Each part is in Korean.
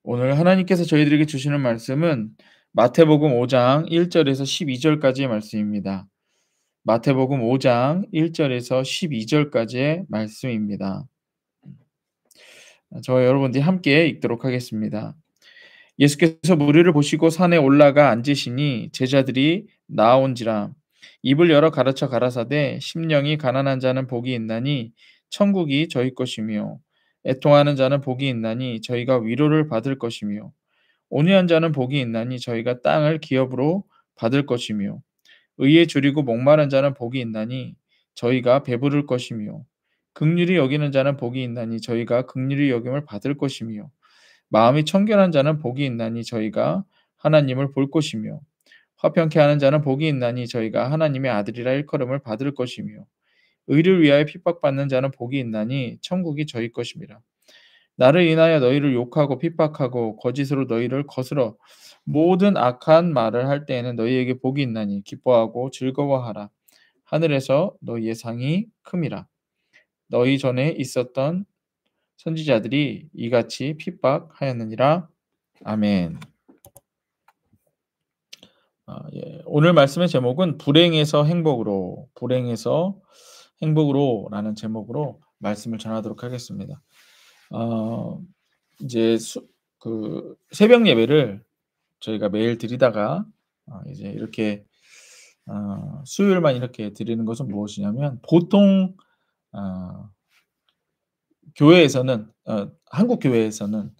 오늘 하나님께서 저희들에게 주시는 말씀은 마태복음 5장 1 절에서 12 절까지의 말씀입니다. 마태복음 5장 1 절에서 12 절까지의 말씀입니다. 저와 여러분들이 함께 읽도록 하겠습니다. 예수께서 무리를 보시고 산에 올라가 앉으시니 제자들이 나아온지라. 입을 열어 가르쳐 가라사대 심령이 가난한 자는 복이 있나니 천국이 저희 것이며, 애통하는 자는 복이 있나니 저희가 위로를 받을 것이며, 온유한 자는 복이 있나니 저희가 땅을 기업으로 받을 것이며, 의에 줄이고 목마른 자는 복이 있나니 저희가 배부를 것이며, 긍휼히 여기는 자는 복이 있나니 저희가 긍휼히 여김을 받을 것이며, 마음이 청결한 자는 복이 있나니 저희가 하나님을 볼 것이며, 화평케 하는 자는 복이 있나니 저희가 하나님의 아들이라 일컬음을 받을 것이며, 의를 위하여 핍박받는 자는 복이 있나니 천국이 저희 것임이라. 나를 인하여 너희를 욕하고 핍박하고 거짓으로 너희를 거스러 모든 악한 말을 할 때에는 너희에게 복이 있나니 기뻐하고 즐거워하라. 하늘에서 너희의 상이 큼이라. 너희 전에 있었던 선지자들이 이같이 핍박하였느니라. 아멘. 오늘 말씀의 제목은 불행에서 행복으로, 불행에서 행복으로라는 제목으로 말씀을 전하도록 하겠습니다. 어 이제 새벽 예배를 저희가 매일 드리다가 이제 이렇게 수요일만 이렇게 드리는 것은 무엇이냐면, 보통 어 교회에서는 한국 교회에서는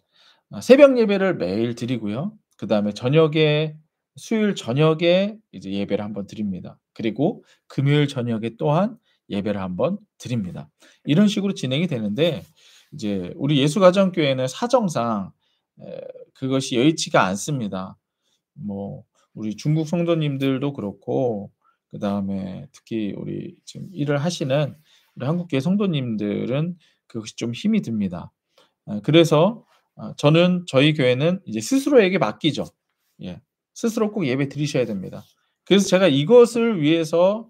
새벽 예배를 매일 드리고요. 그다음에 저녁에, 수요일 저녁에 이제 예배를 한번 드립니다. 그리고 금요일 저녁에 또한 예배를 한번 드립니다. 이런 식으로 진행이 되는데, 이제 우리 예수가정교회는 사정상 그것이 여의치가 않습니다. 뭐 우리 중국 성도님들도 그렇고, 그다음에 특히 우리 지금 일을 하시는 우리 한국교회 성도님들은 그것이 좀 힘이 듭니다. 그래서 저는, 저희 교회는 이제 스스로에게 맡기죠. 예. 스스로 꼭 예배 드리셔야 됩니다. 그래서 제가 이것을 위해서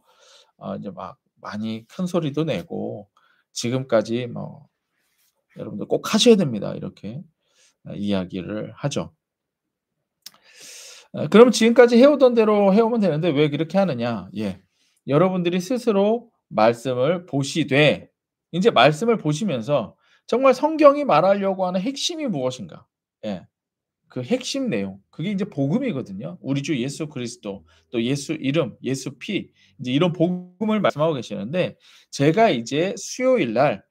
이제 막 많이 큰 소리도 내고, 지금까지 뭐 "여러분들 꼭 하셔야 됩니다." 이렇게 이야기를 하죠. 그럼 지금까지 해오던 대로 해오면 되는데 왜 그렇게 하느냐? 예. 여러분들이 스스로 말씀을 보시되, 인제 말씀을 보시면서 정말 성경이 말하려고 하는 핵심이 무엇인가? 예. 그 핵심 내용, 그게 인제 복음이거든요. 우리 주 예수 그리스도, 또 예수 이름, 예수 피, 이제 이런 복음을 말씀하고 계시는데, 제가 이제 수요일 날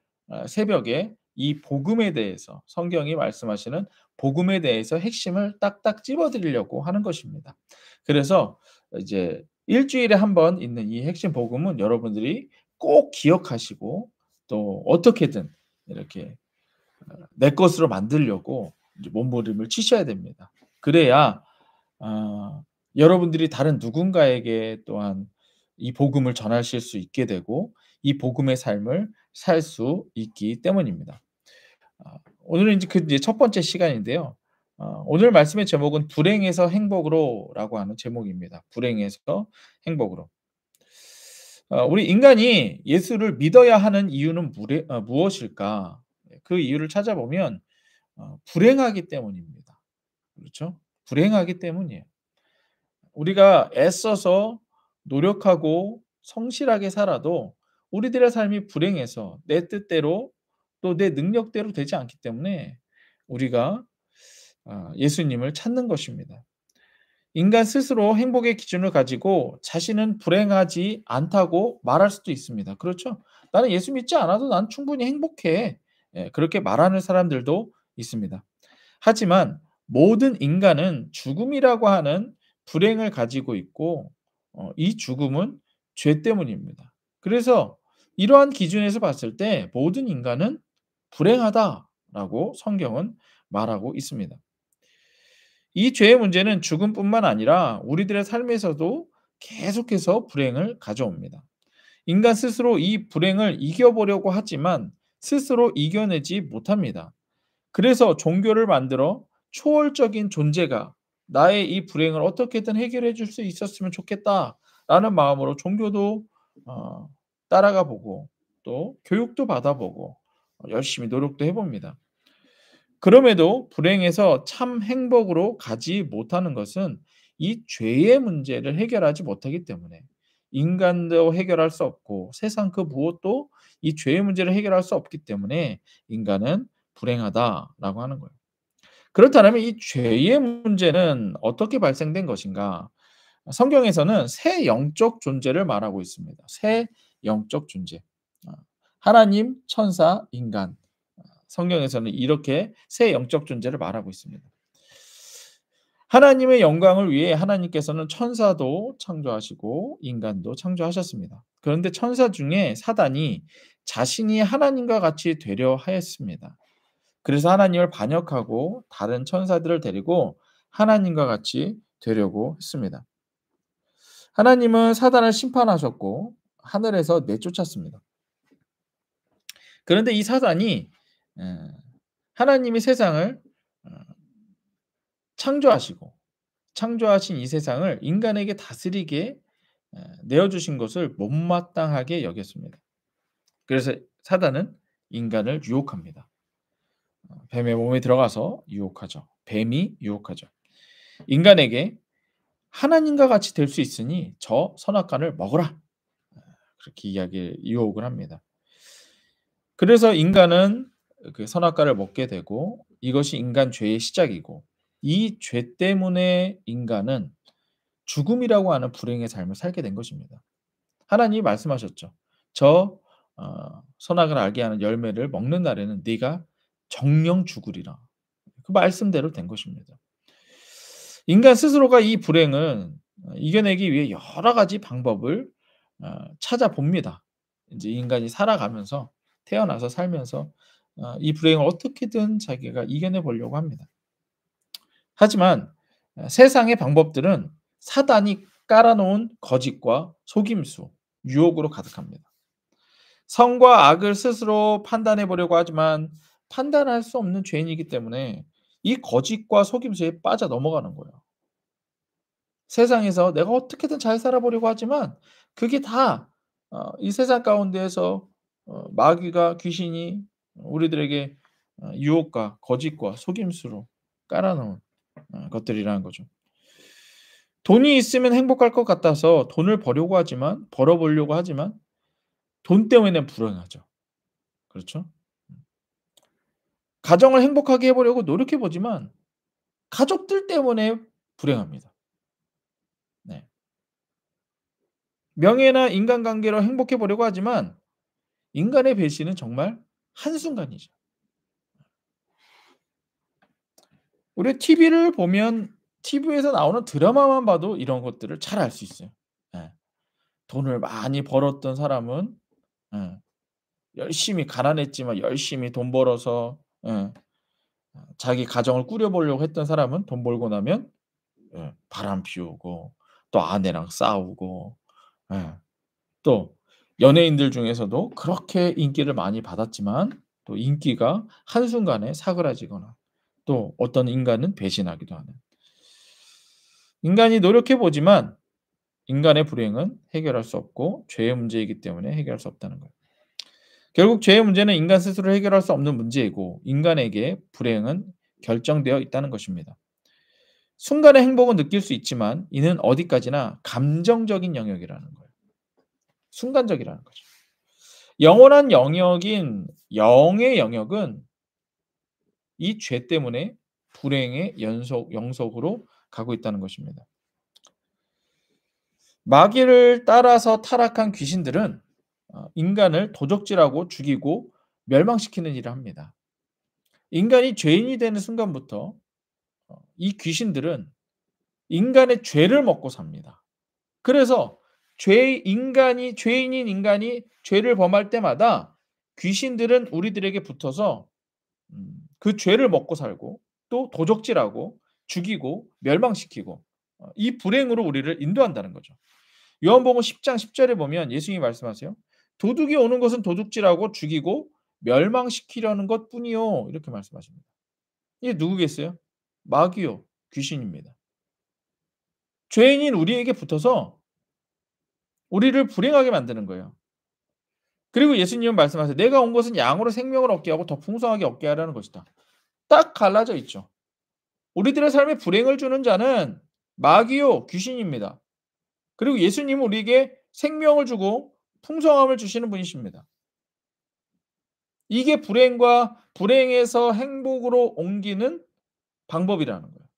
새벽에 이 복음에 대해서, 성경이 말씀하시는 복음에 대해서 핵심을 딱딱 집어 드리려고 하는 것입니다. 그래서 이제 일 주일에 한 번 있는 이 핵심 복음은 여러분들이 꼭 기억하시고, 또 어떻게든 이렇게 내 것으로 만들려고 이제 몸부림을 치셔야 됩니다. 그래야 여러분들이 다른 누군가에게 또한 이 복음을 전하실 수 있게 되고, 이 복음의 삶을 살 수 있기 때문입니다. 오늘은 인제 이제 첫 번째 시간인데요. 오늘 말씀의 제목은 불행에서 행복으로라고 하는 제목입니다. 불행에서 행복으로. 우리 인간이 예수를 믿어야 하는 이유는 무엇일까? 그 이유를 찾아보면 불행하기 때문입니다. 그렇죠? 불행하기 때문이에요. 우리가 애써서 노력하고 성실하게 살아도 우리들의 삶이 불행해서 내 뜻대로, 또 내 능력대로 되지 않기 때문에 우리가 예수님을 찾는 것입니다. 인간 스스로 행복의 기준을 가지고 자신은 불행하지 않다고 말할 수도 있습니다. 그렇죠? "나는 예수 믿지 않아도 난 충분히 행복해." 예, 그렇게 말하는 사람들도 있습니다. 하지만 모든 인간은 죽음이라고 하는 불행을 가지고 있고, 이 죽음은 죄 때문입니다. 그래서 이러한 기준에서 봤을 때 모든 인간은 불행하다라고 성경은 말하고 있습니다. 이 죄의 문제는 죽음뿐만 아니라 우리들의 삶에서도 계속해서 불행을 가져옵니다. 인간 스스로 이 불행을 이겨보려고 하지만 스스로 이겨내지 못합니다. 그래서 종교를 만들어 초월적인 존재가 나의 이 불행을 어떻게든 해결해 줄 수 있었으면 좋겠다라는 마음으로 종교도 어 따라가 보고, 또 교육도 받아 보고 열심히 노력도 해 봅니다. 그럼에도 불행에서 참 행복으로 가지 못하는 것은 이 죄의 문제를 해결하지 못하기 때문에 인간도 해결할 수 없고 세상 그 무엇도 이 죄의 문제를 해결할 수 없기 때문에 인간은 불행하다라고 하는 거예요. 그렇다면 이 죄의 문제는 어떻게 발생된 것인가? 성경에서는 새 영적 존재를 말하고 있습니다. 새 영적 존재. 아 하나님, 천사, 인간. 성경에서는 이렇게 새 영적 존재를 말하고 있습니다. 하나님의 영광을 위해 하나님께서는 천사도 창조하시고 인간도 창조하셨습니다. 그런데 천사 중에 사단이 자신이 하나님과 같이 되려 하였습니다. 그래서 하나님을 반역하고 다른 천사들을 데리고 하나님과 같이 되려고 했습니다. 하나님은 사단을 심판하셨고 하늘에서 내쫓았습니다. 그런데 이 사단이 에, 하나님이 세상을 어 창조하시고 창조하신 이 세상을 인간에게 다스리게 내어 주신 것을 못마땅하게 여겼습니다. 그래서 사단은 인간을 유혹합니다. 뱀의 몸에 들어가서 유혹하죠. 뱀이 유혹하죠. 인간에게 "하나님과 같이 될 수 있으니 저 선악과를 먹어라." 그렇게 유혹을 합니다. 그래서 인간은 그 선악과를 먹게 되고 이것이 인간 죄의 시작이고 이 죄 때문에 인간은 죽음이라고 하는 불행의 삶을 살게 된 것입니다. 하나님이 말씀하셨죠. "저 선악을 알게 하는 열매를 먹는 날에는 네가 정령 죽으리라." 그 말씀대로 된 것입니다. 인간 스스로가 이 불행을 이겨내기 위해 여러 가지 방법을 찾아봅니다. 인제 인간이 살아가면서 태어나서 살면서 이 불행을 어떻게든 자기가 이겨내 보려고 합니다. 하지만 세상의 방법들은 사단이 깔아 놓은 거짓과 속임수, 유혹으로 가득합니다. 선과 악을 스스로 판단해 보려고 하지만 판단할 수 없는 죄인이기 때문에 이 거짓과 속임수에 빠져 넘어가는 거예요. 세상에서 내가 어떻게든 잘 살아 보려고 하지만 그게 다 이 세상 가운데에서 마귀가 귀신이 우리들에게 유혹과 거짓과 속임수로 깔아 놓은 것들이라는 거죠. 돈이 있으면 행복할 것 같아서 돈을 벌어 보려고 하지만 돈 때문에는 불행하죠. 그렇죠? 가정을 행복하게 해 보려고 노력해 보지만 가족들 때문에 불행합니다. 네. 명예나 인간관계로 행복해 보려고 하지만 인간의 배신은 정말 한순간이죠. 우리가 TV를 보면 TV에서 나오는 드라마만 봐도 이런 것들을 잘 알 수 있어요. 예. 돈을 많이 벌었던 사람은 예 열심히 가난했지만 열심히 돈 벌어서 예 자기 가정을 꾸려 보려고 했던 사람은 돈 벌고 나면 바람 피우고 또 아내랑 싸우고 예 또 연예인들 중에서도 그렇게 인기를 많이 받았지만 또 인기가 한순간에 사그라지거나 또 어떤 인간은 배신하기도 하는. 인간이 노력해 보지만 인간의 불행은 해결할 수 없고 죄의 문제이기 때문에 해결할 수 없다는 거예요. 결국 죄의 문제는 인간 스스로 해결할 수 없는 문제이고 인간에게 불행은 결정되어 있다는 것입니다. 순간의 행복은 느낄 수 있지만 이는 어디까지나 감정적인 영역이라는 거예요. 순간적이라는 거죠. 영원한 영역인 영의 영역은 이 죄 때문에 불행의 영속으로 가고 있다는 것입니다. 마귀를 따라서 타락한 귀신들은 인간을 도적질하고 죽이고 멸망시키는 일을 합니다. 인간이 죄인이 되는 순간부터 이 귀신들은 인간의 죄를 먹고 삽니다. 그래서 죄인인 인간이 죄를 범할 때마다 귀신들은 우리들에게 붙어서 그 죄를 먹고 살고 또 도적질하고 죽이고 멸망시키고 이 불행으로 우리를 인도한다는 거죠. 요한복음 10장 10 절에 보면 예수님이 말씀하세요. "도둑이 오는 것은 도둑질하고 죽이고 멸망시키려는 것뿐이요." 이렇게 말씀하십니다. 이게 누구겠어요? 마귀요. 귀신입니다. 죄인인 우리에게 붙어서 우리를 불행하게 만드는 거예요. 그리고 예수님은 말씀하세요. "내가 온 것은 양으로 생명을 얻게 하고 더 풍성하게 얻게 하려는 것이다." 딱 갈라져 있죠. 우리들의 삶에 불행을 주는 자는 마귀요 귀신입니다. 그리고 예수님은 우리에게 생명을 주고 풍성함을 주시는 분이십니다. 이게 불행에서 행복으로 옮기는 방법이라는 거예요.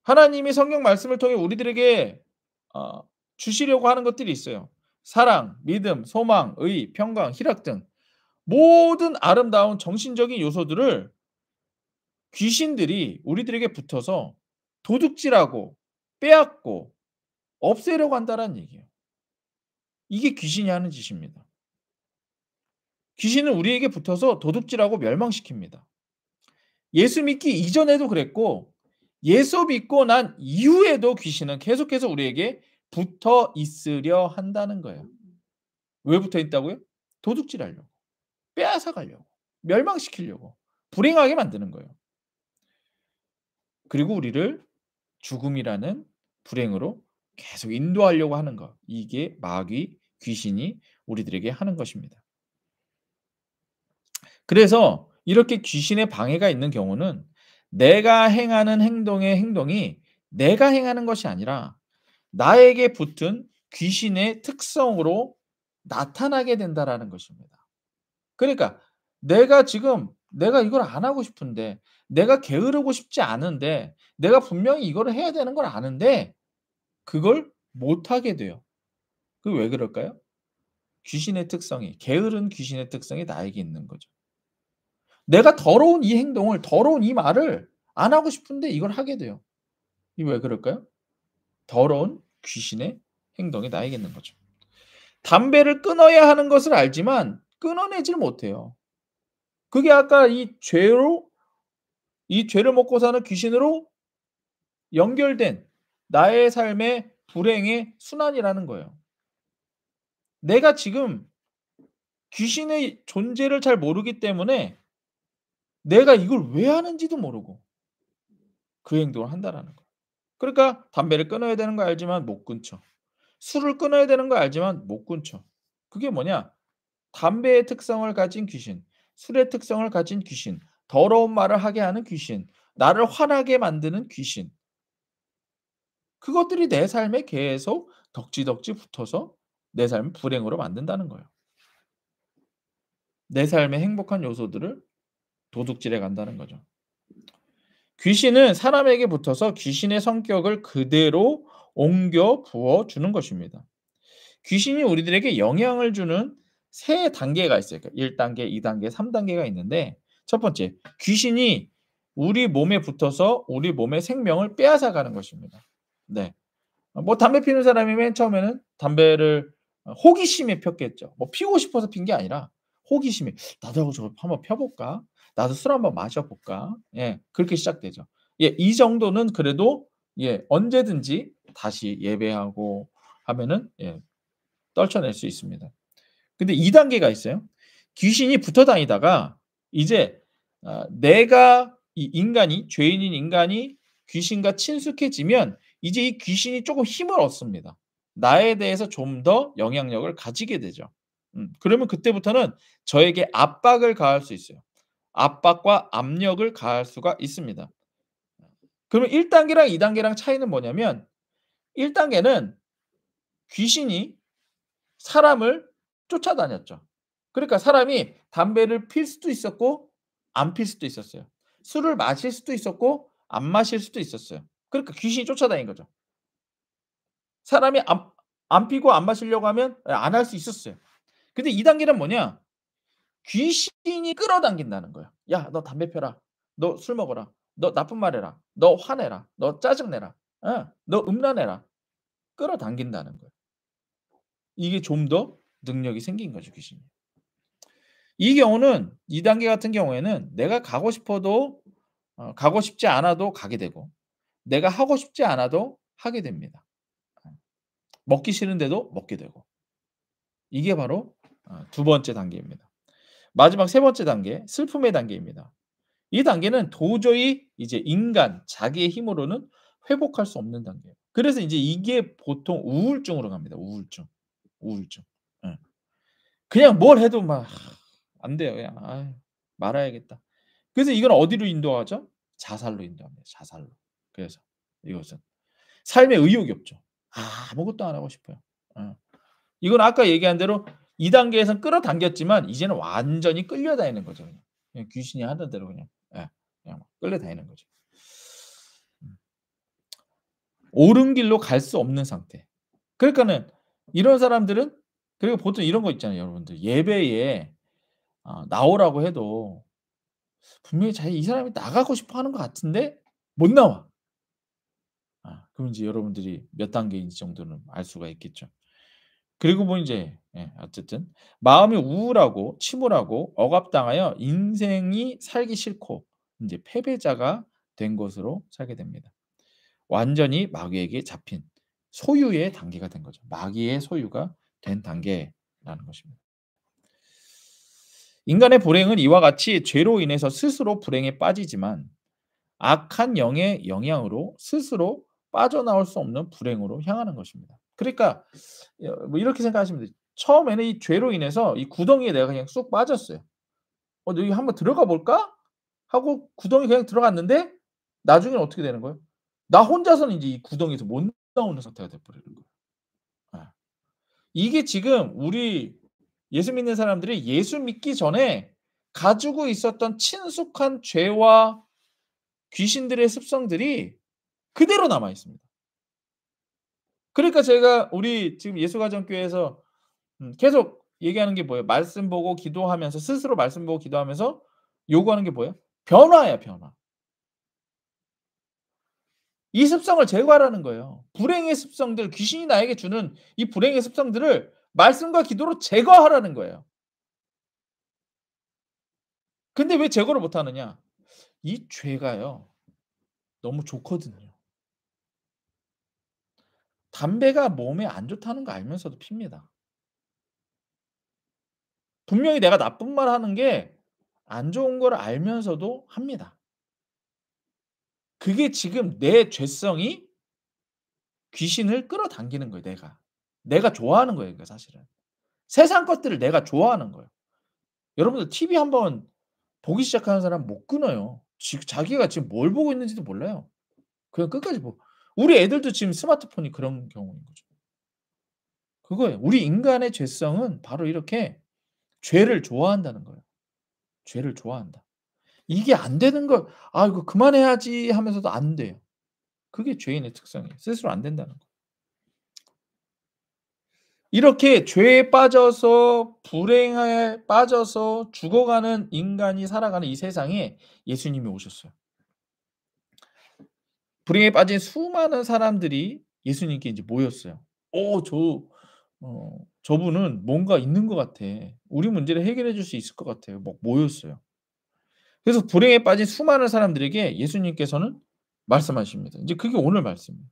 하나님이 성경 말씀을 통해 우리들에게 어 주시려고 하는 것들이 있어요. 사랑, 믿음, 소망, 의, 평강, 희락 등 모든 아름다운 정신적인 요소들을 귀신들이 우리들에게 붙어서 도둑질하고 빼앗고 없애려고 한다는 얘기예요. 이게 귀신이 하는 짓입니다. 귀신은 우리에게 붙어서 도둑질하고 멸망시킵니다. 예수 믿기 이전에도 그랬고 예수 믿고 난 이후에도 귀신은 계속해서 우리에게 붙어 있으려 한다는 거예요. 왜 붙어 있다고요? 도둑질하려고, 빼앗아 가려고, 멸망시키려고, 불행하게 만드는 거예요. 그리고 우리를 죽음이라는 불행으로 계속 인도하려고 하는 것. 이게 마귀, 귀신이 우리들에게 하는 것입니다. 그래서 이렇게 귀신의 방해가 있는 경우는 내가 행하는 행동이 내가 행하는 것이 아니라 나에게 붙은 귀신의 특성으로 나타나게 된다라는 것입니다. 그러니까 내가 이걸 안 하고 싶은데 내가 게으르고 싶지 않은데 내가 분명히 이거를 해야 되는 걸 아는데 그걸 못 하게 돼요. 그게 왜 그럴까요? 게으른 귀신의 특성이 나에게 있는 거죠. 내가 더러운 이 말을 안 하고 싶은데 이걸 하게 돼요. 이게 왜 그럴까요? 더러운 귀신의 행동이 나에게 있는 거죠. 담배를 끊어야 하는 것을 알지만 끊어내질 못해요. 그게 아까 이 죄를 먹고 사는 귀신으로 연결된 나의 삶의 불행의 순환이라는 거예요. 내가 지금 귀신의 존재를 잘 모르기 때문에 내가 이걸 왜 하는지도 모르고 그 행동을 한다라는 거예요. 그러니까 담배를 끊어야 되는 거 알지만 못 끊죠. 술을 끊어야 되는 거 알지만 못 끊죠. 그게 뭐냐? 담배의 특성을 가진 귀신, 술의 특성을 가진 귀신, 더러운 말을 하게 하는 귀신, 나를 화나게 만드는 귀신. 그것들이 내 삶에 계속 덕지덕지 붙어서 내 삶을 불행으로 만든다는 거예요. 내 삶의 행복한 요소들을 도둑질해 간다는 거죠. 귀신은 사람에게 붙어서 귀신의 성격을 그대로 옮겨 부어 주는 것입니다. 귀신이 우리들에게 영향을 주는 세 단계가 있어요. 그러니까 1 단계, 2 단계, 3 단계가 있는데 첫 번째, 귀신이 우리 몸에 붙어서 우리 몸의 생명을 빼앗아 가는 것입니다. 네. 뭐 담배 피우는 사람이 맨 처음에는 담배를 호기심에 폈겠죠. 뭐 피우고 싶어서 핀 게 아니라 호기심에 '나도 저거 한번 펴 볼까? 나도 술 한번 마셔 볼까?' 예. 그렇게 시작되죠. 예. 이 정도는 그래도 예 언제든지 다시 예배하고 하면은 예 떨쳐낼 수 있습니다. 근데 2 단계가 있어요. 귀신이 붙어 다니다가 이제 내가 이 인간이 죄인인 인간이 귀신과 친숙해지면 이제 이 귀신이 쪼금 힘을 얻습니다. 나에 대해서 좀 더 영향력을 가지게 되죠. 그러면 그때부터는 저에게 압박을 가할 수 있어요. 압박과 압력을 가할 수가 있습니다. 그러면 1 단계랑 2 단계랑 차이는 뭐냐면 1 단계는 귀신이 사람을 쫓아다녔죠. 그러니까 사람이 담배를 필 수도 있었고 안 필 수도 있었어요. 술을 마실 수도 있었고 안 마실 수도 있었어요. 그러니까 귀신이 쫓아다닌 거죠. 사람이 안 피고 안 마시려고 하면 안 할 수 있었어요. 근데 2 단계는 뭐냐? 귀신이 끌어당긴다는 거예요. "야 너 담배 펴라. 너 술 먹어라. 너 나쁜 말 해라. 너 화내라. 너 짜증 내라. 너 음란해라." 끌어당긴다는 거예요. 이게 좀 더 능력이 생긴 거죠 귀신이. 이 경우는 2 단계 같은 경우에는 내가 가고 싶어도 가고 싶지 않아도 가게 되고 내가 하고 싶지 않아도 하게 됩니다. 먹기 싫은데도 먹게 되고. 이게 바로 두 번째 단계입니다. 마지막 세 번째 단계 슬픔의 단계입니다. 이 단계는 도저히 이제 자기의 힘으로는 회복할 수 없는 단계예요. 그래서 인제 이게 보통 우울증으로 갑니다. 우울증. 예. 그냥 뭘 해도 막 안 돼요 그냥. 말아야겠다. 그래서 이건 어디로 인도하죠? 자살로 인도합니다. 자살로. 그래서 이것은 삶에 의욕이 없죠. 아무것도 안 하고 싶어요. 어. 이건 아까 얘기한 대로 2 단계에선 끌어당겼지만 이제는 완전히 끌려다니는 거죠 그냥. 그냥 귀신이 하는 대로 그냥. 예. 그냥 막 끌려다니는 거죠. 음. 옳은 길로 갈 수 없는 상태. 그러니까는 이런 사람들은 그리고 보통 이런 거 있잖아요 여러분들. 예배에 나오라고 해도 분명히 자기 이 사람이 나가고 싶어 하는 것 같은데 못 나와. 그럼 이제 여러분들이 몇 단계인지 정도는 알 수가 있겠죠. 그리고 뭐 인제 어쨌든 마음이 우울하고 침울하고 억압당하여 인생이 살기 싫고 인제 패배자가 된 것으로 살게 됩니다. 완전히 마귀에게 잡힌 소유의 단계가 된 거죠. 마귀의 소유가 된 단계라는 것입니다. 인간의 불행은 이와 같이 죄로 인해서 스스로 불행에 빠지지만 악한 영의 영향으로 스스로 빠져나올 수 없는 불행으로 향하는 것입니다. 그러니까 뭐 이렇게 생각하시면 돼요. 처음에는 이 죄로 인해서 이 구덩이에 내가 그냥 쑥 빠졌어요. '여기 한번 들어가 볼까?' 하고 구덩이에 그냥 들어갔는데 나중에는 어떻게 되는 거예요? 나 혼자서는 인제 이 구덩이에서 못 나오는 상태가 돼 버리는 거예요. 예. 이게 지금 우리 예수 믿는 사람들이 예수 믿기 전에 가지고 있었던 친숙한 죄와 귀신들의 습성들이 그대로 남아 있습니다. 그러니까 제가 우리 지금 예수가정교회에서 계속 얘기하는 게 뭐예요? 말씀 보고 기도하면서 스스로 말씀 보고 기도하면서 요구하는 게 뭐예요? 변화예요, 변화. 이 습성을 제거하라는 거예요. 불행의 습성들, 귀신이 나에게 주는 이 불행의 습성들을 말씀과 기도로 제거하라는 거예요. 근데 왜 제거를 못 하느냐? 이 죄가요, 너무 좋거든요. 담배가 몸에 안 좋다는 거 알면서도 핍니다. 분명히 내가 나쁜 말 하는 게 안 좋은 걸 알면서도 합니다. 그게 지금 내 죄성이 귀신을 끌어당기는 거예요 내가. 내가 좋아하는 거예요 그게 사실은. 세상 것들을 내가 좋아하는 거예요. 여러분들 TV 한번 보기 시작하는 사람 못 끊어요. 자기가 지금 뭘 보고 있는지도 몰라요. 그냥 끝까지 보고. 우리 애들도 지금 스마트폰이 그런 경우인 거죠. 그거예요. 우리 인간의 죄성은 바로 이렇게 죄를 좋아한다는 거예요. 죄를 좋아한다. 이게 안 되는 걸 '아 이거 그만해야지.' 하면서도 안 돼요. 그게 죄인의 특성이에요. 스스로 안 된다는 거. 이렇게 죄에 빠져서 불행에 빠져서 죽어가는 인간이 살아가는 이 세상에 예수님이 오셨어요. 불행에 빠진 수많은 사람들이 예수님께 인제 모였어요. 저분은 뭔가 있는 것 같아. 우리 문제를 해결해 줄 수 있을 것 같아요." 막 모였어요. 그래서 불행에 빠진 수많은 사람들에게 예수님께서는 말씀하십니다. 인제 그게 오늘 말씀이에요.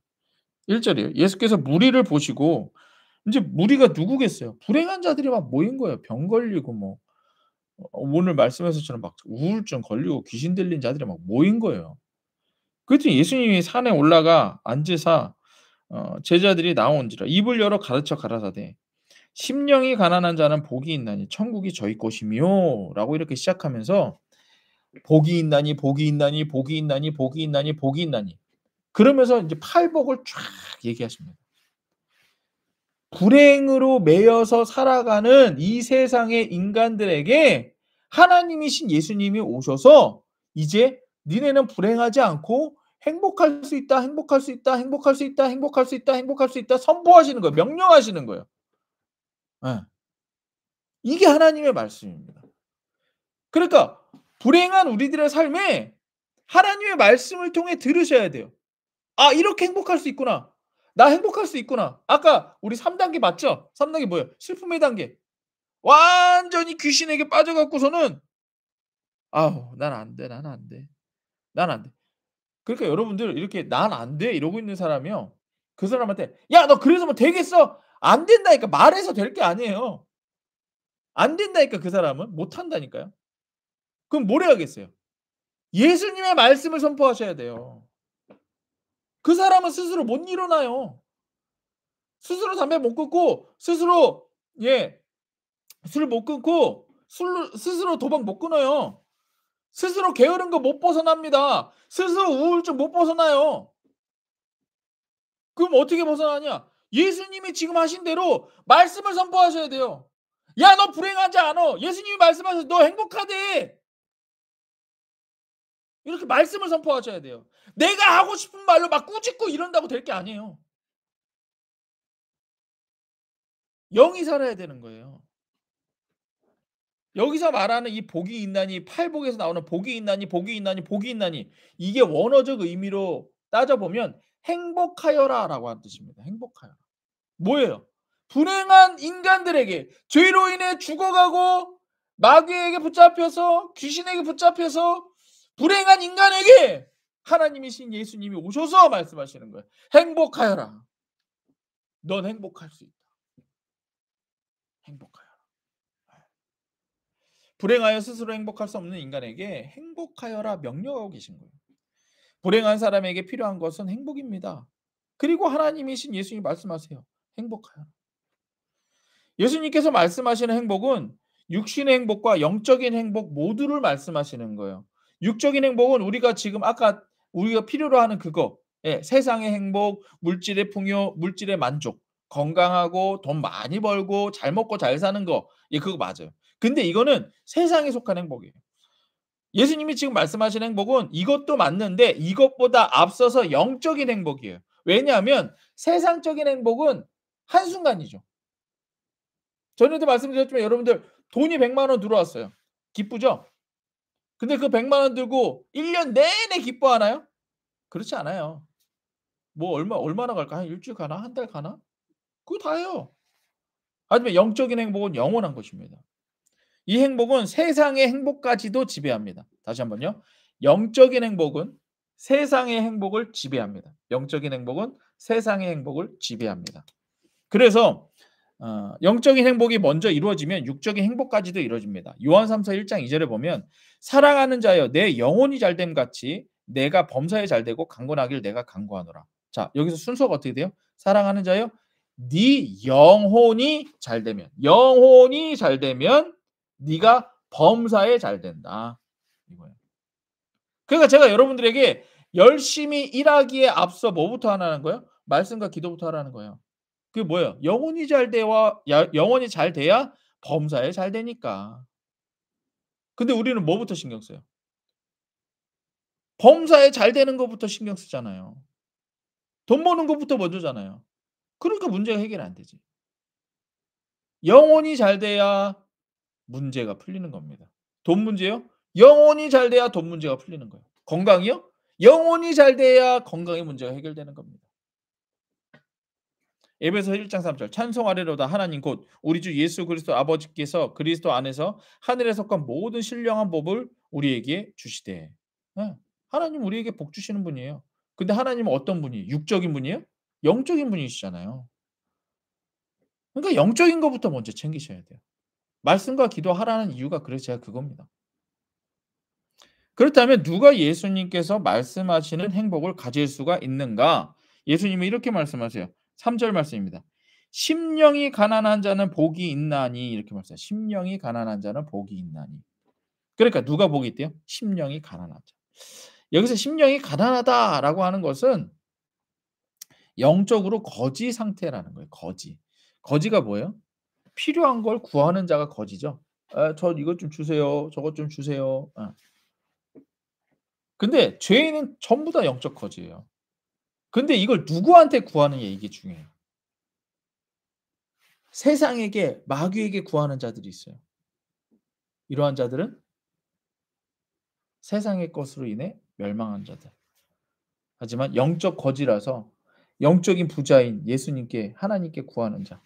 1 절이에요. 예수께서 무리를 보시고 인제 무리가 누구겠어요? 불행한 자들이 막 모인 거예요. 병 걸리고 뭐 오늘 말씀하셨처럼 막 우울증 걸리고 귀신 들린 자들이 막 모인 거예요. 그랬더니 예수님이 산에 올라가 앉으사 제자들이 나온지라 입을 열어 가르쳐 가라사대 "심령이 가난한 자는 복이 있나니 천국이 저희 것이며"라고 이렇게 시작하면서 복이 있나니, 복이 있나니, 복이 있나니, 복이 있나니, 복이 있나니 그러면서 인제 팔복을 쫙 얘기하십니다. 불행으로 매여서 살아가는 이 세상의 인간들에게 하나님이신 예수님이 오셔서 이제 "니네는 불행하지 않고 행복할 수 있다, 행복할 수 있다, 행복할 수 있다, 행복할 수 있다, 행복할 수 있다." 선포하시는 거예요. 명령하시는 거예요. 예. 이게 하나님의 말씀입니다. 그러니까 불행한 우리들의 삶에 하나님의 말씀을 통해 들으셔야 돼요. '아 이렇게 행복할 수 있구나. 나 행복할 수 있구나.' 아까 우리 3 단계 맞죠? 3 단계 뭐예요? 슬픔의 단계. 완전히 귀신에게 빠져 갖고서는 '아우 난 안 돼, 난 안 돼. 난 안 돼.' 그러니까 여러분들 이렇게 '난 안 돼.' 이러고 있는 사람이요. 그 사람한테 "야 너 그래서 뭐 되겠어?" 안 된다니까. 말해서 될 게 아니에요. 안 된다니까 그 사람은. 못 한다니까요. 그럼 뭘 해야겠어요? 예수님의 말씀을 선포하셔야 돼요. 그 사람은 스스로 못 일어나요. 스스로 담배 못 끊고 스스로 예 술 못 끊고 술로 스스로 도박 못 끊어요. 스스로 게으른 거 못 벗어납니다. 스스로 우울증 못 벗어나요. 그럼 어떻게 벗어나냐? 예수님이 지금 하신 대로 말씀을 선포하셔야 돼요. "야 너 불행하지 않아. 예수님이 말씀하셔서 너 행복하대." 이렇게 말씀을 선포하셔야 돼요. 내가 하고 싶은 말로 막 꾸짖고 이런다고 될 게 아니에요. 영이 살아야 되는 거예요. 여기서 말하는 이 복이 있나니, 팔복에서 나오는 복이 있나니, 복이 있나니, 복이 있나니, 이게 원어적 의미로 따져 보면 행복하여라라고 하는 뜻입니다. 행복하여라. 뭐예요? 불행한 인간들에게, 죄로 인해 죽어가고 마귀에게 붙잡혀서, 귀신에게 붙잡혀서 불행한 인간에게 하나님이신 예수님이 오셔서 말씀하시는 거예요. 행복하여라. 넌 행복할 수 있다. 행복하여라. 불행하여 스스로 행복할 수 없는 인간에게 행복하여라 명령하고 계신 거예요. 불행한 사람에게 필요한 것은 행복입니다. 그리고 하나님이신 예수님이 말씀하세요. 행복하여라. 예수님께서 말씀하시는 행복은 육신의 행복과 영적인 행복 모두를 말씀하시는 거예요. 육적인 행복은 우리가 지금 아까 우리가 필요로 하는 그거, 예, 세상의 행복, 물질의 풍요, 물질의 만족, 건강하고 돈 많이 벌고 잘 먹고 잘 사는 거, 예, 그거 맞아요. 근데 이거는 세상에 속한 행복이에요. 예수님이 지금 말씀하시는 행복은 이것도 맞는데 이것보다 앞서서 영적인 행복이에요. 왜냐하면 세상적인 행복은 한순간이죠. 전에도 말씀드렸지만 여러분들 돈이 100만 원 들어왔어요. 기쁘죠? 근데 그 100만 원 들고 1년 내내 기뻐하나요? 그렇지 않아요. 뭐 얼마나 갈까? 한 일 주일 가나? 한 달 가나? 그거 다예요. 하지만 영적인 행복은 영원한 것입니다. 이 행복은 세상의 행복까지도 지배합니다. 다시 한번요. 영적인 행복은 세상의 행복을 지배합니다. 영적인 행복은 세상의 행복을 지배합니다. 그래서 영적인 행복이 먼저 이루어지면 육적인 행복까지도 이루어집니다. 요한삼서 1장 2절에 보면 사랑하는 자여 내 영혼이 잘됨 같이 내가 범사에 잘되고 강건하길 내가 간구하노라. 자, 여기서 순서가 어떻게 돼요? 사랑하는 자여 네 영혼이 잘되면 네가 범사에 잘된다. 이거예요. 그러니까 제가 여러분들에게 열심히 일하기에 앞서 뭐부터 하라는 거예요? 말씀과 기도부터 하라는 거예요. 그게 뭐예요? 영혼이 잘 돼야 범사에 잘 되니까. 근데 우리는 뭐부터 신경 써요? 범사에 잘 되는 것부터 신경 쓰잖아요. 돈 버는 것부터 먼저잖아요. 그러니까 문제가 해결이 안 되지. 영혼이 잘 돼야 문제가 풀리는 겁니다. 돈 문제요? 영혼이 잘 돼야 돈 문제가 풀리는 거예요. 건강이요? 영혼이 잘 돼야 건강의 문제가 해결되는 겁니다. 에베소 1장 3절 찬송하리로다 하나님 곧 우리 주 예수 그리스도 아버지께서 그리스도 안에서 하늘에 속한 모든 신령한 복을 우리에게 주시되. 예. 하나님 우리에게 복 주시는 분이에요. 근데 하나님은 어떤 분이에요? 육적인 분이에요? 영적인 분이시잖아요. 그러니까 영적인 것부터 먼저 챙기셔야 돼요. 말씀과 기도하라는 이유가 그래서 제가 그겁니다. 그렇다면 누가 예수님께서 말씀하시는 행복을 가질 수가 있는가? 예수님은 이렇게 말씀하세요. 3절 말씀입니다. 심령이 가난한 자는 복이 있나니 이렇게 말씀해요. 심령이 가난한 자는 복이 있나니. 그러니까 누가 복이 있대요? 심령이 가난한 자. 여기서 심령이 가난하다라고 하는 것은 영적으로 거지 상태라는 거예요. 거지. 거지가 뭐예요? 필요한 걸 구하는 자가 거지죠. 저 이것 좀 주세요. 저것 좀 주세요. 근데 죄인은 전부 다 영적 거지예요. 근데 이걸 누구한테 구하느냐 이게 중요해요. 세상에게 마귀에게 구하는 자들이 있어요. 이러한 자들은 세상의 것으로 인해 멸망한 자들. 하지만 영적 거지라서 영적인 부자인 예수님께 하나님께 구하는 자.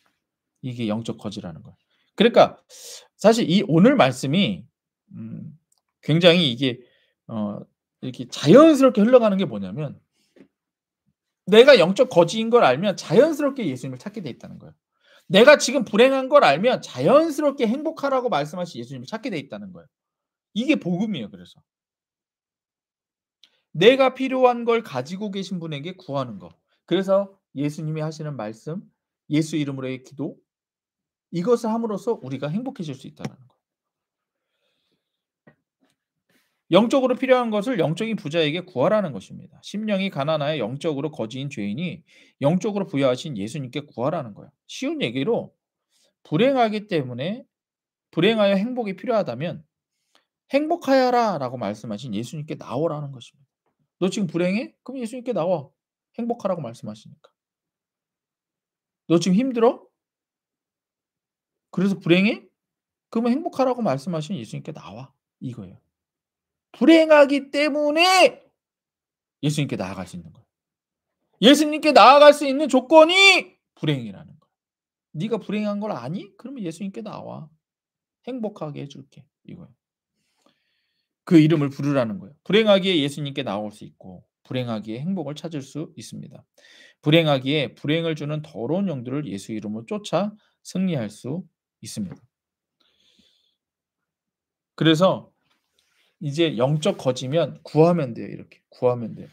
이게 영적 거지라는 거예요. 그러니까 사실 이 오늘 말씀이 굉장히 이게 어 이렇게 자연스럽게 흘러가는 게 뭐냐면 내가 영적 거지인 걸 알면 자연스럽게 예수님을 찾게 돼 있다는 거예요. 내가 지금 불행한 걸 알면 자연스럽게 행복하라고 말씀하신 예수님을 찾게 돼 있다는 거예요. 이게 복음이에요 그래서. 내가 필요한 걸 가지고 계신 분에게 구하는 거. 그래서 예수님이 하시는 말씀, 예수 이름으로의 기도 이것을 함으로써 우리가 행복해질 수 있다는 거예요. 영적으로 필요한 것을 영적인 부자에게 구하라는 것입니다. 심령이 가난하여 영적으로 거지인 죄인이 영적으로 부여하신 예수님께 구하라는 거예요. 쉬운 얘기로 불행하기 때문에 불행하여 행복이 필요하다면 "행복하여라."라고 말씀하신 예수님께 나오라는 것입니다. "너 지금 불행해? 그럼 예수님께 나와. 행복하라고 말씀하시니까. 너 지금 힘들어? 그래서 불행해? 그러면 행복하라고 말씀하신 예수님께 나와." 이거예요. 불행하기 때문에 예수님께 나아갈 수 있는 거예요. 예수님께 나아갈 수 있는 조건이 불행이라는 거예요. "네가 불행한 걸 아니? 그러면 예수님께 나와. 행복하게 해 줄게." 이거예요. 그 이름을 부르라는 거예요. 불행하기에 예수님께 나올 수 있고 불행하기에 행복을 찾을 수 있습니다. 불행하기에 불행을 주는 더러운 영들을 예수 이름으로 쫓아 승리할 수 있습니다. 그래서 이제 영적 거지면 구하면 돼요. 이렇게 구하면 돼요.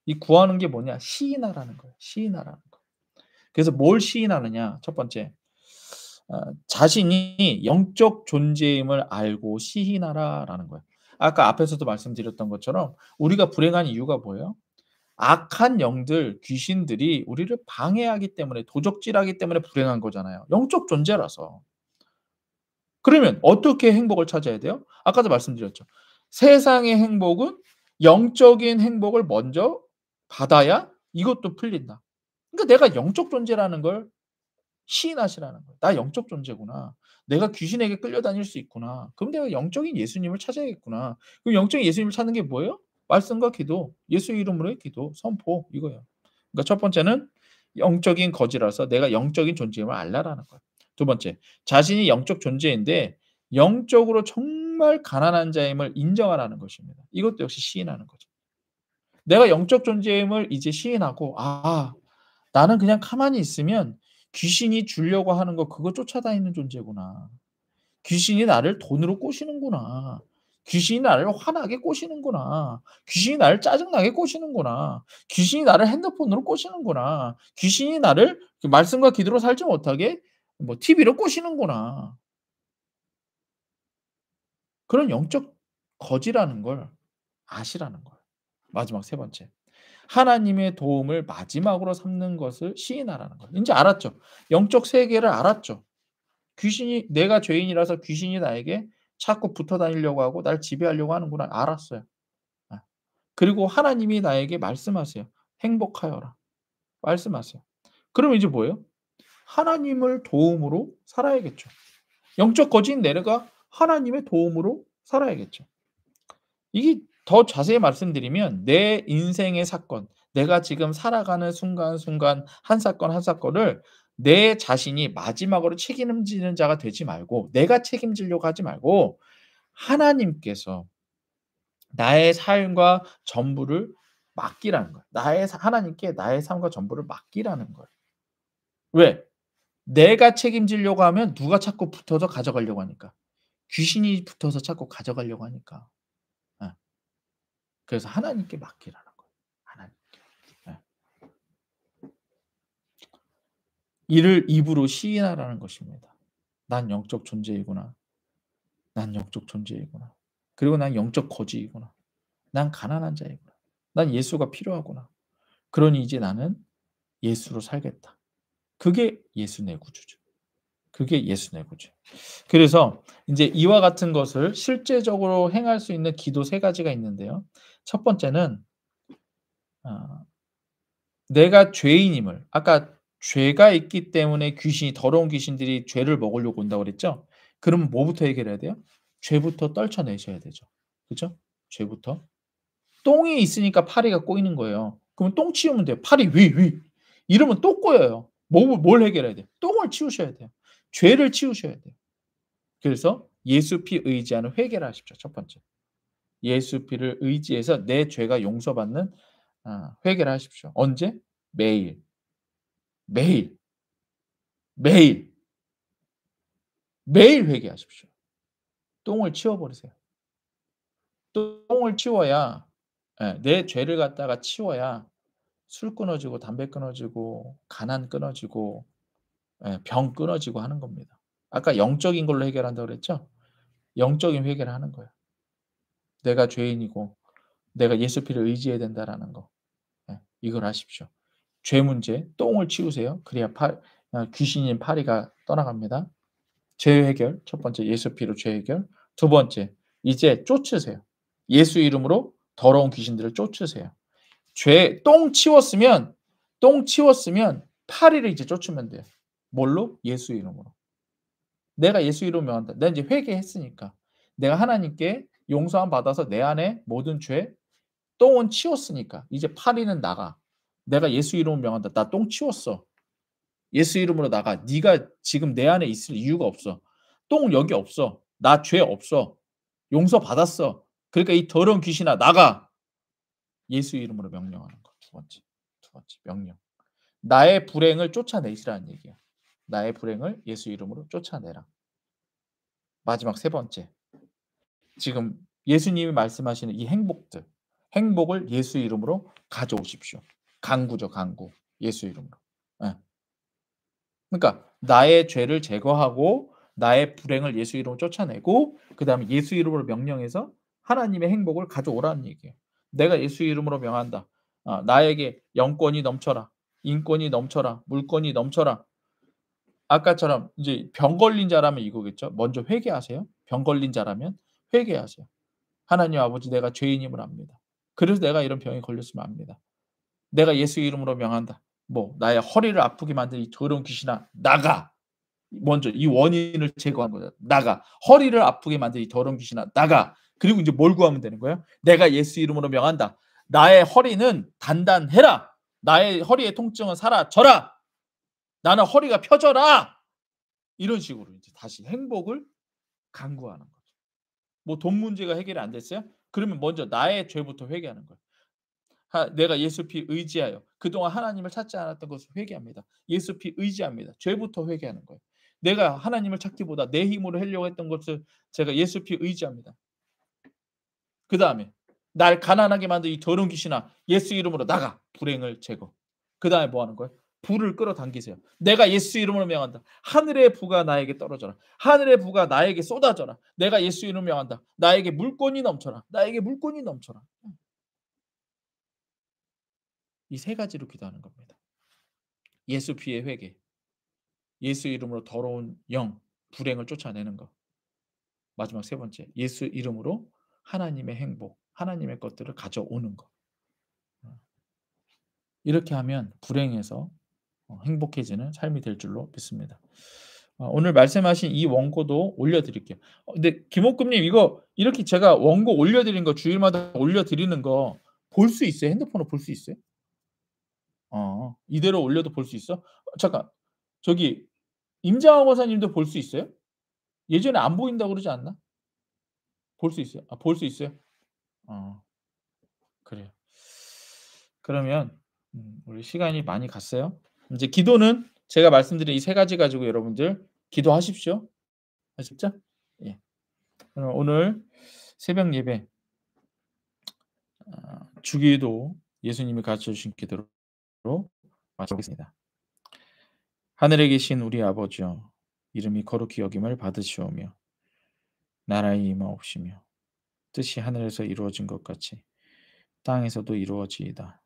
이 구하는 게 뭐냐? 시인하라는 거예요. 시인하라는 거. 그래서 뭘 시인하느냐? 첫 번째, 자신이 영적 존재임을 알고 시인하라라는 거예요. 아까 앞에서도 말씀드렸던 것처럼 우리가 불행한 이유가 뭐예요? 악한 영들, 귀신들이 우리를 방해하기 때문에 도적질하기 때문에 불행한 거잖아요. 영적 존재라서. 그러면 어떻게 행복을 찾아야 돼요? 아까도 말씀드렸죠. 세상의 행복은 영적인 행복을 먼저 받아야 이것도 풀린다. 그러니까 내가 영적 존재라는 걸 시인하시라는 거예요. '나 영적 존재구나. 내가 귀신에게 끌려다닐 수 있구나. 그럼 내가 영적인 예수님을 찾아야겠구나.' 그럼 영적인 예수님을 찾는 게 뭐예요? 말씀과 기도, 예수 이름으로의 기도, 선포 이거예요. 그러니까 첫 번째는 영적인 거지라서 내가 영적인 존재임을 알라라는 거예요. 두 번째, 자신이 영적 존재인데 영적으로 정말 가난한 자임을 인정하라는 것입니다. 이것도 역시 시인하는 거죠. 내가 영적 존재임을 이제 시인하고 '아 나는 그냥 가만히 있으면 귀신이 주려고 하는 거 그거 쫓아다니는 존재구나. 귀신이 나를 돈으로 꼬시는구나. 귀신이 나를 화나게 꼬시는구나. 귀신이 나를 짜증나게 꼬시는구나. 귀신이 나를 핸드폰으로 꼬시는구나. 귀신이 나를 그 말씀과 기도로 살지 못하게 뭐 TV로 꼬시는구나.' 그런 영적 거지라는 걸 아시라는 거예요. 마지막 세 번째. 하나님의 도움을 마지막으로 삼는 것을 시인하라는 거예요. 인제 알았죠. 영적 세계를 알았죠. 귀신이 내가 죄인이라서 귀신이 나에게 자꾸 붙어 다니려고 하고 날 지배하려고 하는구나 알았어요. 아. 그리고 하나님이 나에게 말씀하세요. "행복하여라." 말씀하세요. 그러면 이제 뭐예요? 하나님을 도움으로 살아야겠죠. 영적 거지인 내가 하나님의 도움으로 살아야겠죠. 이게 더 자세히 말씀드리면 내 인생의 사건, 내가 지금 살아가는 순간순간 한 사건 한 사건을 내 자신이 마지막으로 책임지는 자가 되지 말고 내가 책임지려고 하지 말고 하나님께서 나의 삶과 전부를 맡기라는 거예요. 나의 사 하나님께 나의 삶과 전부를 맡기라는 거예요. 왜? 내가 책임지려고 하면 누가 자꾸 붙어서 가져가려고 하니까. 귀신이 붙어서 자꾸 가져가려고 하니까. 예. 그래서 하나님께 맡기라는 거예요. 하나님께. 예. 이를 입으로 시인하라는 것입니다. '난 영적 존재이구나. 난 영적 존재이구나. 그리고 난 영적 거지이구나. 난 가난한 자이구나. 난 예수가 필요하구나. 그러니 이제 나는 예수로 살겠다.' 그게 예수 내 구주죠. 그게 예수 내 구주예요. 그래서 인제 이와 같은 것을 실제적으로 행할 수 있는 기도 세 가지가 있는데요. 첫 번째는 어 내가 죄인임을 아까 죄가 있기 때문에 귀신이 더러운 귀신들이 죄를 먹으려고 온다고 그랬죠? 그러면 뭐부터 해결해야 돼요? 죄부터 떨쳐내셔야 되죠. 그죠? 죄부터. 똥이 있으니까 파리가 꼬이는 거예요. 그럼 똥 치우면 돼요. 파리 위 이러면 또 꼬여요. 뭘 해결해야 돼요? 똥을 치우셔야 돼요. 죄를 치우셔야 돼요. 그래서 예수 피 의지하는 회개를 하십시오, 첫 번째. 예수 피를 의지해서 내 죄가 용서받는 회개를 하십시오. 언제? 매일. 매일, 매일, 매일 회개하십시오. 똥을 치워 버리세요. 똥을 치워야 예 내 죄를 갖다가 치워야 술 끊어지고 담배 끊어지고 가난 끊어지고 예 병 끊어지고 하는 겁니다. 아까 영적인 걸로 해결한다고 그랬죠? 영적인 회개를 하는 거예요. 내가 죄인이고 내가 예수 피를 의지해야 된다라는 거. 예. 이걸 하십시오. 죄 문제 똥을 치우세요. 그래야 귀신인 파리가 떠나갑니다. 죄 해결 첫 번째 예수 피로 죄 해결. 두 번째 이제 쫓으세요. 예수 이름으로 더러운 귀신들을 쫓으세요. 똥 치웠으면 파리를 이제 쫓으면 돼요. 뭘로? 예수 이름으로. 내가 예수 이름으로 명한다. 내가 이제 회개했으니까. 내가 하나님께 용서함 받아서 내 안에 모든 죄, 똥은 치웠으니까 이제 파리는 나가. 내가 예수 이름으로 명한다. 나 똥 치웠어. 예수 이름으로 나가. 네가 지금 내 안에 있을 이유가 없어. 똥 여기 없어. 나 죄 없어. 용서 받았어. 그러니까 이 더러운 귀신아 나가. 예수 이름으로 명령하는 거. 두 번째 명령. 나의 불행을 쫓아내시라는 얘기야. 나의 불행을 예수 이름으로 쫓아내라. 마지막 세 번째. 지금 예수님이 말씀하시는 이 행복을 예수 이름으로 가져오십시오. 강구죠, 강구. 예수 이름으로. 예. 그러니까 나의 죄를 제거하고 나의 불행을 예수 이름으로 쫓아내고 그다음에 예수 이름으로 명령해서 하나님의 행복을 가져오라는 얘기예요. 내가 예수 이름으로 명한다. 나에게 영권이 넘쳐라. 인권이 넘쳐라. 물권이 넘쳐라. 아까처럼 이제 병 걸린 자라면 이거겠죠. 먼저 회개하세요. 병 걸린 자라면 회개하세요. 하나님 아버지 내가 죄인임을 압니다. 그래서 내가 이런 병에 걸렸음을 압니다. 내가 예수 이름으로 명한다. 나의 허리를 아프게 만든 이 더러운 귀신아 나가. 먼저 이 원인을 제거하는 거죠. 나가. 허리를 아프게 만든 이 더러운 귀신아 나가. 그리고 이제 뭘 구하면 되는 거예요? 내가 예수 이름으로 명한다. 나의 허리는 단단해라. 나의 허리의 통증은 사라져라. 나는 허리가 펴져라. 이런 식으로 이제 다시 행복을 강구하는 거죠. 돈 문제가 해결이 안 됐어요? 그러면 먼저 나의 죄부터 회개하는 거예요. 내가 예수 피 의지하여 그동안 하나님을 찾지 않았던 것을 회개합니다. 예수 피 의지합니다. 죄부터 회개하는 거예요. 내가 하나님을 찾기보다 내 힘으로 하려고 했던 것을 제가 예수 피 의지합니다. 그다음에 날 가난하게 만든 이 더러운 귀신아 예수 이름으로 나가. 불행을 제거. 그다음에 뭐 하는 거예요? 불을 끌어당기세요. 내가 예수 이름으로 명한다. 하늘의 부가 나에게 떨어져라. 하늘의 부가 나에게 쏟아져라. 내가 예수 이름으로 명한다. 나에게 물권이 넘쳐라. 나에게 물권이 넘쳐라. 이 세 가지로 기도하는 겁니다. 예수 피의 회개. 예수 이름으로 더러운 영, 불행을 쫓아내는 것. 마지막 세 번째. 예수 이름으로 하나님의 행복, 하나님의 것들을 가져오는 것. 이렇게 하면 불행에서 행복해지는 삶이 될 줄로 믿습니다. 오늘 말씀하신 이 원고도 올려드릴게요. 근데 김옥금님 이거 이렇게 제가 원고 올려드린 거 주일마다 올려드리는 거 볼 수 있어요? 핸드폰으로 볼 수 있어요? 이대로 올려도 볼 수 있어? 잠깐 저기 임장하 권사님도 볼 수 있어요? 예전에 안 보인다고 그러지 않나? 볼 수 있어요? 볼 수 있어요? 어 그래요. 그러면 우리 시간이 많이 갔어요. 인제 기도는 제가 말씀드린 이 세 가지 가지고 여러분들 기도하십시오. 아셨죠? 예. 그럼 오늘 새벽 예배 주기도 예수님이 가르쳐 주신 기도로 마치겠습니다. 하늘에 계신 우리 아버지여 이름이 거룩히 여김을 받으시오며 나라의 임하옵시며 뜻이 하늘에서 이루어진 것 같이 땅에서도 이루어지이다.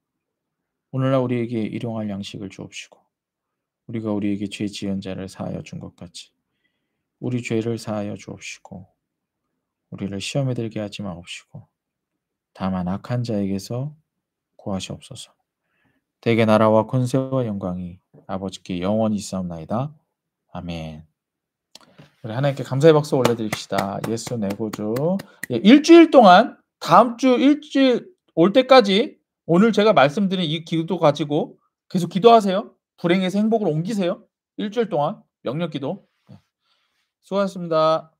오늘날 우리에게 일용할 양식을 주옵시고 우리가 우리에게 죄 지은 자를 사하여 준 것 같이 우리 죄를 사하여 주옵시고 우리를 시험에 들게 하지 마옵시고 다만 악한 자에게서 구하시옵소서. 대개 나라와 권세와 영광이 아버지께 영원히 있사옵나이다. 아멘. 우리 하나님께 감사의 박수 올려드립시다. 예수 내 구주. 일주일 동안 다음 주 일주일 올 때까지 오늘 제가 말씀드린 이 기도 가지고 계속 기도하세요. 불행에서 행복으로 옮기세요. 일주일 동안 명령 기도. 수고하셨습니다.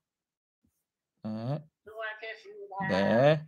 네. 수고하셨습니다. 네.